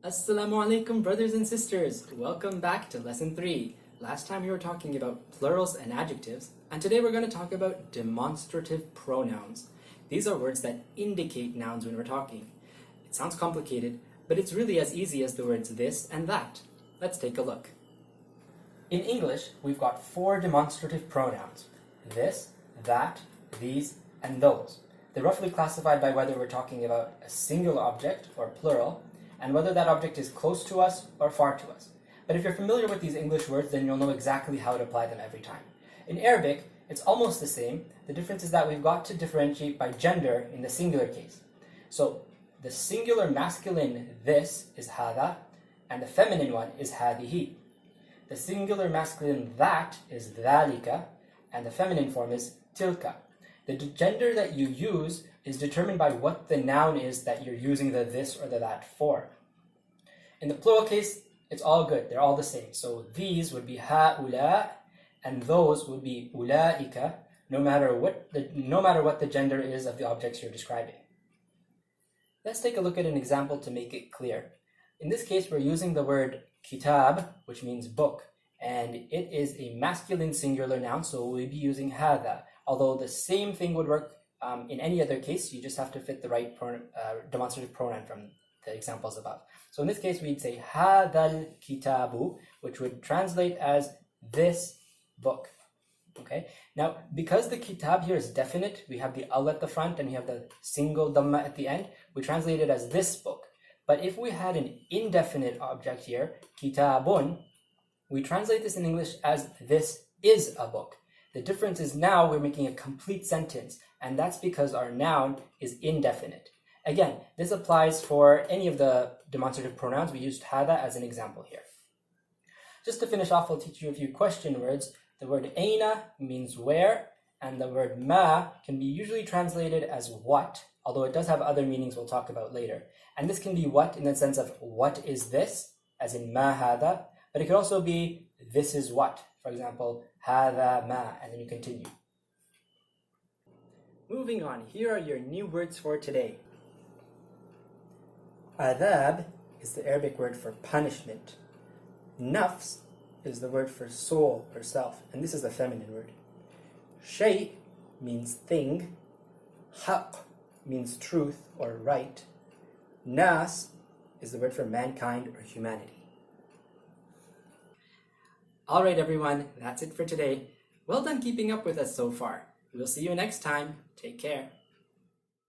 Assalamu alaikum, brothers and sisters. Welcome back to lesson 3. Last time we were talking about plurals and adjectives, and today we're going to talk about demonstrative pronouns. These are words that indicate nouns when we're talking. It sounds complicated, but it's really as easy as the words this and that. Let's take a look. In English, we've got 4 demonstrative pronouns. This, that, these, and those. They're roughly classified by whether we're talking about a single object or plural, and whether that object is close to us or far to us. But if you're familiar with these English words, then you'll know exactly how to apply them every time. In Arabic, it's almost the same. The difference is that we've got to differentiate by gender in the singular case. So the singular masculine this is Hadha, and the feminine one is hadhihi. The singular masculine that is Dhalika, and the feminine form is tilka. The gender that you use is determined by what the noun is that you're using the this or the that for. In the plural case, it's all good. They're all the same. So these would be Haaulaa, and those would be Ulaaika, no matter what the gender is of the objects you're describing. Let's take a look at an example to make it clear. In this case, we're using the word kitab, which means book, and it is a masculine singular noun, so we'll be using hadha. Although the same thing would work in any other case, you just have to fit the right demonstrative pronoun from the examples above. So in this case, we'd say hadhal kitabu, which would translate as this book. Okay. Now, because the kitab here is definite, we have the al at the front and we have the single dhamma at the end, we translate it as this book. But if we had an indefinite object here, kitabun, we translate this in English as this is a book. The difference is now we're making a complete sentence, and that's because our noun is indefinite. Again, this applies for any of the demonstrative pronouns. We used hadha as an example here. Just to finish off, I'll teach you a few question words. The word ayna means where, and the word ma can be usually translated as what, although it does have other meanings we'll talk about later. And this can be what in the sense of what is this, as in ma hadha, but it could also be this is what. For example, hadha ma, and then you continue. Moving on, here are your new words for today. Adhaab is the Arabic word for punishment. Nafs is the word for soul or self, and this is a feminine word. Shay means thing. Haq means truth or right. Nas is the word for mankind or humanity. Alright everyone, that's it for today. Well done keeping up with us so far. We'll see you next time. Take care.